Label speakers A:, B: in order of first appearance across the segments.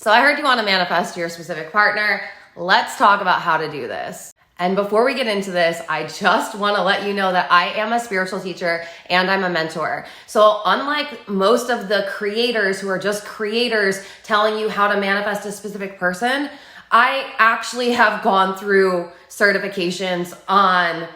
A: So I heard you want to manifest your specific partner. Let's talk about how to do this. And before we get into this, I just want to let you know that I am a spiritual teacher and I'm a mentor. So unlike most of the creators who are just creators telling you how to manifest a specific person, I actually have gone through certifications on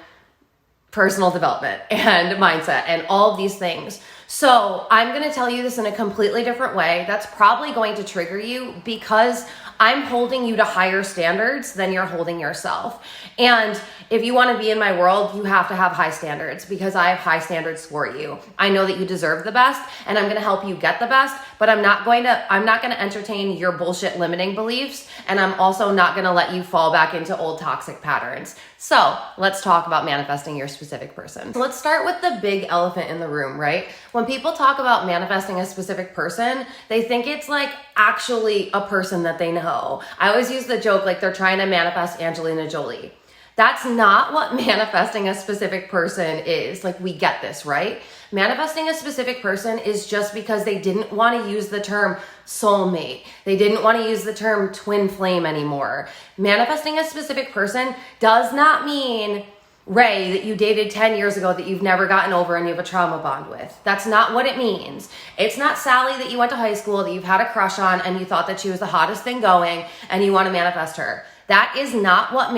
A: personal development and mindset and all of these things. So I'm going to tell you this in a completely different way. That's probably going to trigger you because I'm holding you to higher standards than you're holding yourself. And if you want to be in my world, you have to have high standards because I have high standards for you. I know that you deserve the best and I'm going to help you get the best, but I'm not going to entertain your bullshit limiting beliefs. And I'm also not going to let you fall back into old toxic patterns. So let's talk about manifesting your specific person. So let's start with the big elephant in the room, right? When people talk about manifesting a specific person, they think it's like actually a person that they know. I always use the joke like they're trying to manifest Angelina Jolie. That's not what manifesting a specific person is. Like, we get this, right? Manifesting a specific person is just because they didn't want to use the term soulmate. They didn't want to use the term twin flame anymore. Manifesting a specific person does not mean Ray that you dated 10 years ago that you've never gotten over and you have a trauma bond with. That's not what it means. It's not Sally that you went to high school that you've had a crush on and you thought that she was the hottest thing going and you want to manifest her. That is not what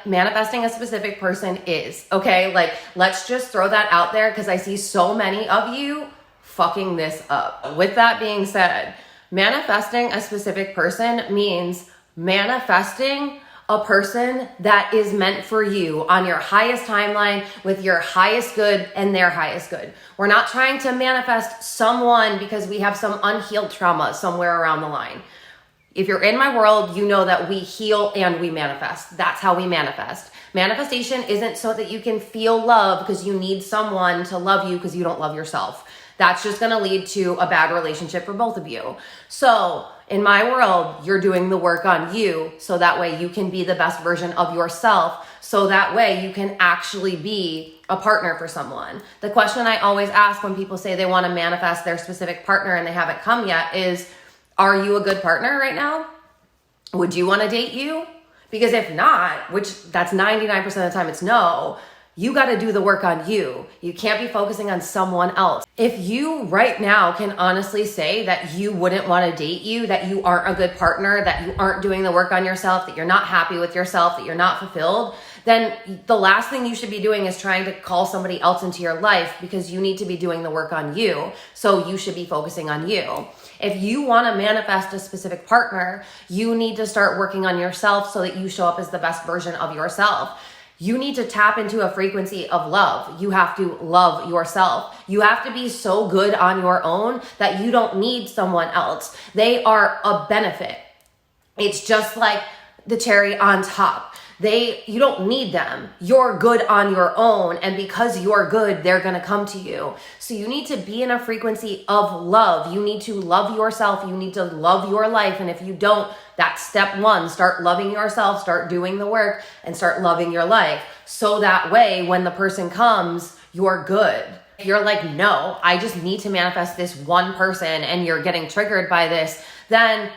A: manifesting a specific person is, okay? Like, let's just throw that out there because I see so many of you fucking this up. With that being said, manifesting a specific person means manifesting a person that is meant for you on your highest timeline with your highest good and their highest good. We're not trying to manifest someone because we have some unhealed trauma somewhere around the line. If you're in my world, you know that we heal and we manifest. That's how we manifest. Manifestation isn't so that you can feel love because you need someone to love you because you don't love yourself. That's just going to lead to a bad relationship for both of you. So in my world, you're doing the work on you so that way you can be the best version of yourself. So that way you can actually be a partner for someone. The question I always ask when people say they want to manifest their specific partner and they haven't come yet is, are you a good partner right now? Would you want to date you? Because if not, which that's 99% of the time it's no, you got to do the work on you. You can't be focusing on someone else. If you right now can honestly say that you wouldn't want to date you, that you aren't a good partner, that you aren't doing the work on yourself, that you're not happy with yourself, that you're not fulfilled, then the last thing you should be doing is trying to call somebody else into your life because you need to be doing the work on you. So you should be focusing on you. If you want to manifest a specific partner, you need to start working on yourself so that you show up as the best version of yourself. You need to tap into a frequency of love. You have to love yourself. You have to be so good on your own that you don't need someone else. They are a benefit. It's just like the cherry on top. You don't need them. You're good on your own. And because you're good, they're going to come to you. So you need to be in a frequency of love. You need to love yourself. You need to love your life. And if you don't, that's step one. Start loving yourself, start doing the work, and start loving your life. So that way, when the person comes, you're good. If you're like, no, I just need to manifest this one person, and you're getting triggered by this, then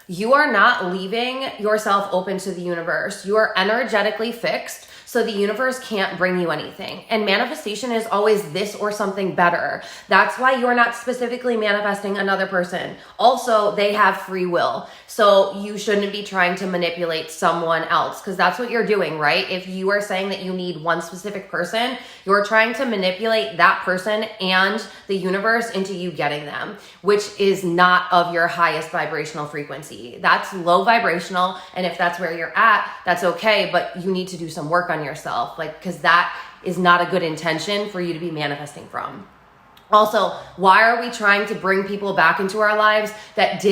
A: you are not leaving yourself open to the universe. You are energetically fixed, so the universe can't bring you anything. And manifestation is always this or something better. That's why you're not specifically manifesting another person. Also, they have free will. So you shouldn't be trying to manipulate someone else because that's what you're doing, right? If you are saying that you need one specific person, you're trying to manipulate that person and the universe into you getting them, which is not of your highest vibrational frequency. That's low vibrational. And if that's where you're at, that's okay. But you need to do some work on yourself, because that is not a good intention for you to be manifesting from. Also, why are we trying to bring people back into our lives that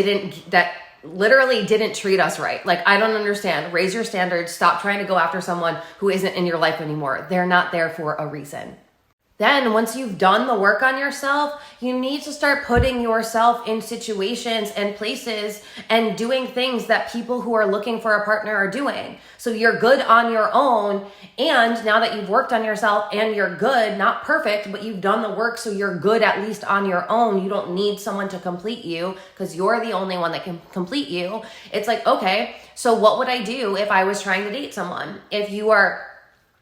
A: literally didn't treat us right? Like, I don't understand. Raise your standards. Stop trying to go after someone who isn't in your life anymore. They're not there for a reason. Then once you've done the work on yourself, you need to start putting yourself in situations and places and doing things that people who are looking for a partner are doing. So you're good on your own. And now that you've worked on yourself and you're good, not perfect, but you've done the work, so you're good at least on your own. You don't need someone to complete you because you're the only one that can complete you. It's like, okay, so what would I do if I was trying to date someone? If you are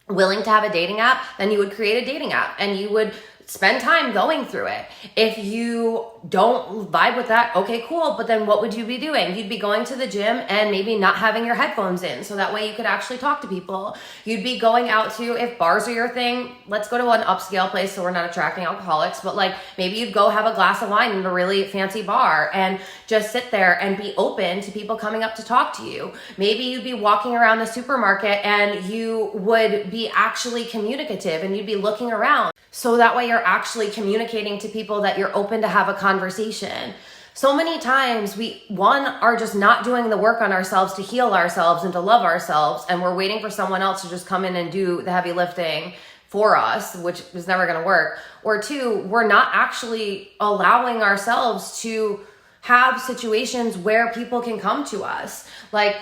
A: willing to have a dating app, then you would create a dating app and you would spend time going through it. If you don't vibe with that, okay, cool. But then what would you be doing? You'd be going to the gym and maybe not having your headphones in, so that way you could actually talk to people. You'd be going out to, if bars are your thing, let's go to an upscale place so we're not attracting alcoholics, but like maybe you'd go have a glass of wine in a really fancy bar and just sit there and be open to people coming up to talk to you. Maybe you'd be walking around the supermarket and you would be actually communicative and you'd be looking around. So that way you're actually communicating to people that you're open to have a conversation. So many times we, are just not doing the work on ourselves to heal ourselves and to love ourselves, and we're waiting for someone else to just come in and do the heavy lifting for us, which is never going to work. Or two, we're not actually allowing ourselves to have situations where people can come to us. Like,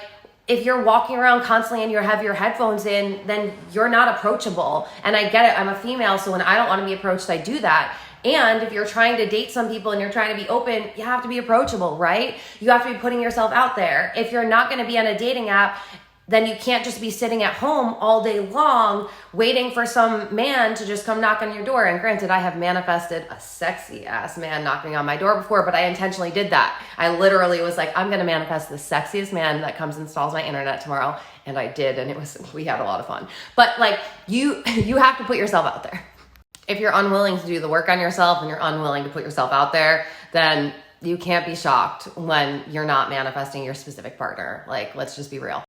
A: if you're walking around constantly and you have your headphones in, then you're not approachable. And I get it, I'm a female, so when I don't want to be approached, I do that. And if you're trying to date some people and you're trying to be open, you have to be approachable, right? You have to be putting yourself out there. If you're not going to be on a dating app, then you can't just be sitting at home all day long waiting for some man to just come knock on your door. And granted, I have manifested a sexy ass man knocking on my door before, but I intentionally did that. I literally was like, I'm going to manifest the sexiest man that comes and installs my internet tomorrow. And I did. And we had a lot of fun. But like, you have to put yourself out there. If you're unwilling to do the work on yourself and you're unwilling to put yourself out there, then you can't be shocked when you're not manifesting your specific partner. Like, let's just be real.